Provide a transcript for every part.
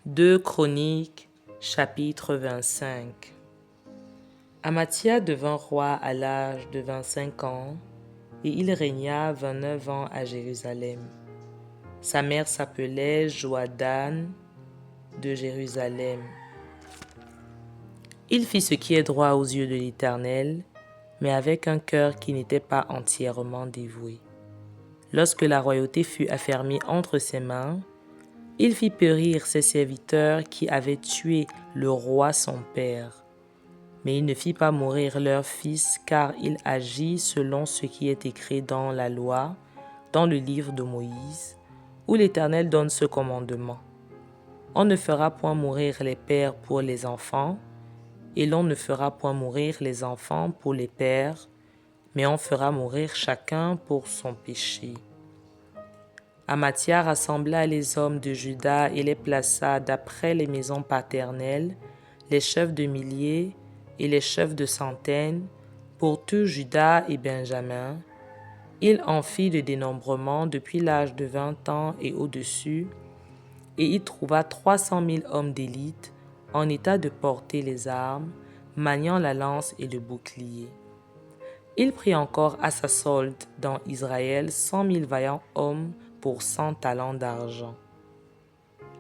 2 Chroniques, chapitre 25. Amathia devint roi à l'âge de 25 ans et il régna 29 ans à Jérusalem. Sa mère s'appelait Joadane de Jérusalem. Il fit ce qui est droit aux yeux de l'Éternel, mais avec un cœur qui n'était pas entièrement dévoué. Lorsque la royauté fut affermie entre ses mains, il fit périr ses serviteurs qui avaient tué le roi son père. Mais il ne fit pas mourir leur fils, car il agit selon ce qui est écrit dans la loi, dans le livre de Moïse, où l'Éternel donne ce commandement. On ne fera point mourir les pères pour les enfants, et l'on ne fera point mourir les enfants pour les pères, mais on fera mourir chacun pour son péché. Amathia rassembla les hommes de Juda et les plaça d'après les maisons paternelles, les chefs de milliers et les chefs de centaines, pour tout Juda et Benjamin. Il en fit le dénombrement depuis l'âge de 20 ans et au-dessus, et il trouva 300 000 hommes d'élite en état de porter les armes, maniant la lance et le bouclier. Il prit encore à sa solde dans Israël 100 000 vaillants hommes pour 100 talents d'argent.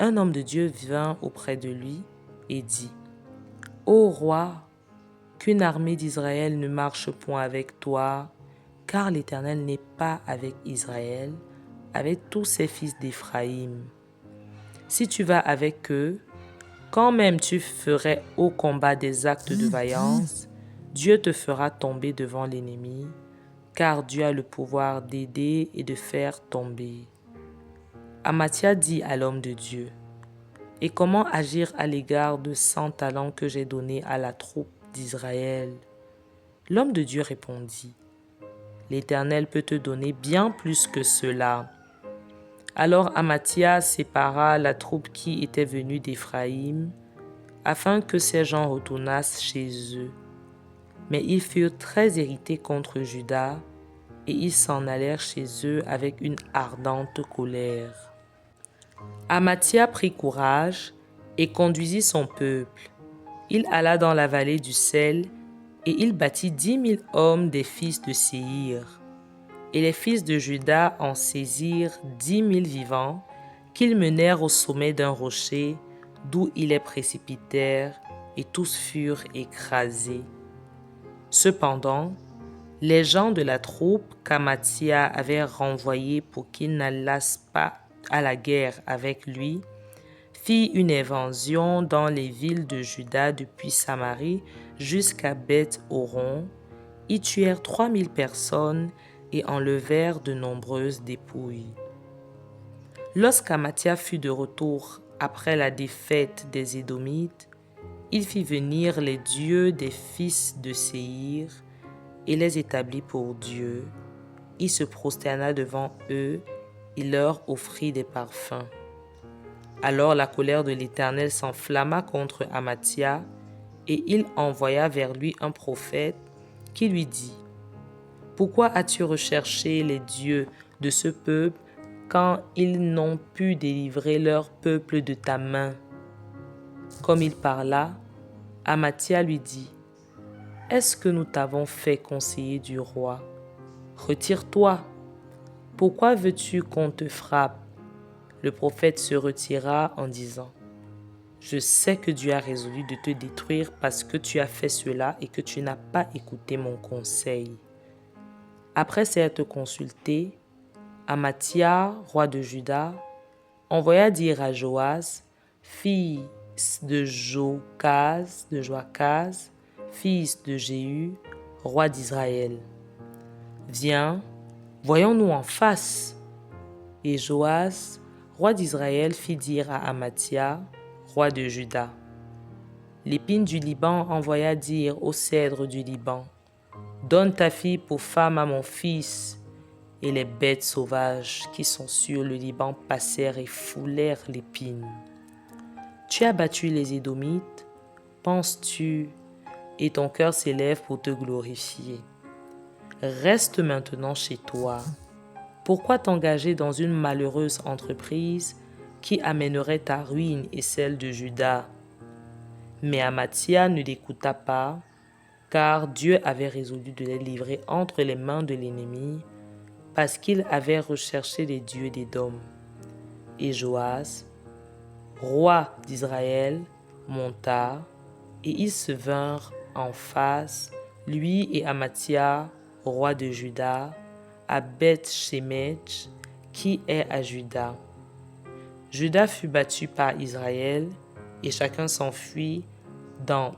Un homme de Dieu vint auprès de lui et dit : « Ô roi, qu'une armée d'Israël ne marche point avec toi, car l'Éternel n'est pas avec Israël, avec tous ses fils d'Éphraïm. Si tu vas avec eux, quand même tu ferais au combat des actes de vaillance, Dieu te fera tomber devant l'ennemi, car Dieu a le pouvoir d'aider et de faire tomber. » Amathia dit à l'homme de Dieu : « Et comment agir à l'égard de 100 talents que j'ai donnés à la troupe d'Israël ?» L'homme de Dieu répondit : « L'Éternel peut te donner bien plus que cela. » Alors Amathia sépara la troupe qui était venue d'Éphraïm, afin que ces gens retournassent chez eux. Mais ils furent très irrités contre Juda, et ils s'en allèrent chez eux avec une ardente colère. Amathia prit courage et conduisit son peuple. Il alla dans la vallée du sel, et il battit 10 000 hommes des fils de Séhir. Et les fils de Juda en saisirent 10 000 vivants, qu'ils menèrent au sommet d'un rocher, d'où ils les précipitèrent, et tous furent écrasés. Cependant, les gens de la troupe qu'Amathia avait renvoyés pour qu'ils n'allassent pas à la guerre avec lui, fit une invasion dans les villes de Juda depuis Samarie jusqu'à Beth-Horon. Ils tuèrent 3 000 personnes et enlevèrent de nombreuses dépouilles. Lorsqu'Amathia fut de retour après la défaite des Édomites, il fit venir les dieux des fils de Séhir et les établit pour Dieu. Il se prosterna devant eux et leur offrit des parfums. Alors la colère de l'Éternel s'enflamma contre Amathia, et il envoya vers lui un prophète qui lui dit : « Pourquoi as-tu recherché les dieux de ce peuple quand ils n'ont pu délivrer leur peuple de ta main ?» Comme il parla, Amathia lui dit : « Est-ce que nous t'avons fait conseiller du roi ? Retire-toi. Pourquoi veux-tu qu'on te frappe ? » Le prophète se retira en disant : « Je sais que Dieu a résolu de te détruire parce que tu as fait cela et que tu n'as pas écouté mon conseil. » Après s'être consulté, Amathia, roi de Juda, envoya dire à Joas, fils de Joachaz, fils de Jéhu, roi d'Israël : « Viens, voyons-nous en face. » Et Joas, roi d'Israël, fit dire à Amathia, roi de Juda. L'épine du Liban envoya dire au cèdre du Liban : « Donne ta fille pour femme à mon fils. » Et les bêtes sauvages qui sont sur le Liban passèrent et foulèrent l'épine. Tu as battu les Édomites, penses-tu, et ton cœur s'élève pour te glorifier. Reste maintenant chez toi. Pourquoi t'engager dans une malheureuse entreprise qui amènerait ta ruine et celle de Juda. Mais Amathia ne l'écouta pas, car Dieu avait résolu de les livrer entre les mains de l'ennemi, parce qu'il avait recherché les dieux d'Édom. Et Joas, roi d'Israël, monta, et ils se vinrent en face, lui et Amathia, roi de Juda, à Beth-Shemesh, qui est à Juda. Juda fut battu par Israël, et chacun s'enfuit dans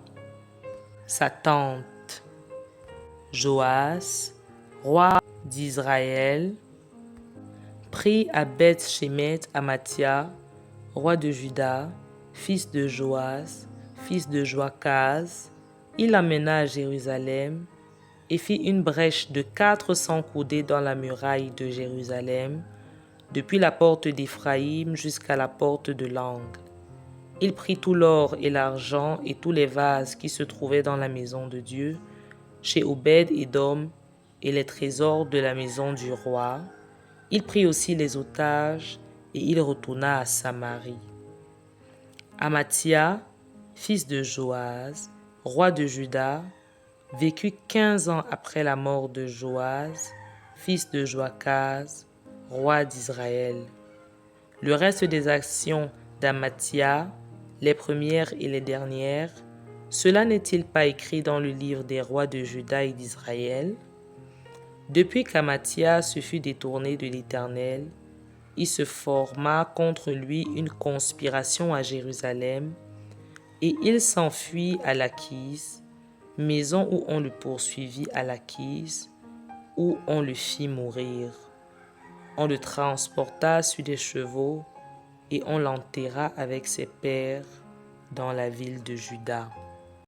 sa tente. Joas, roi d'Israël, prit à Beth-Shemesh Amathia, roi de Juda, fils de Joas, fils de Joachaz. Il l'amena à Jérusalem et fit une brèche de 400 coudées dans la muraille de Jérusalem, depuis la porte d'Éphraïm jusqu'à la porte de l'angle. Il prit tout l'or et l'argent et tous les vases qui se trouvaient dans la maison de Dieu, chez Obed-Édom, et les trésors de la maison du roi. Il prit aussi les otages et il retourna à Samarie. Amathia, fils de Joas, roi de Juda, vécut 15 ans après la mort de Joas, fils de Joachaz, roi d'Israël. Le reste des actions d'Amathia, les premières et les dernières, cela n'est-il pas écrit dans le livre des rois de Juda et d'Israël? Depuis qu'Amathia se fut détourné de l'Éternel, il se forma contre lui une conspiration à Jérusalem, et il s'enfuit à Lachis, maison où on le poursuivit à Lachis, où on le fit mourir. On le transporta sur des chevaux et on l'enterra avec ses pères dans la ville de Juda.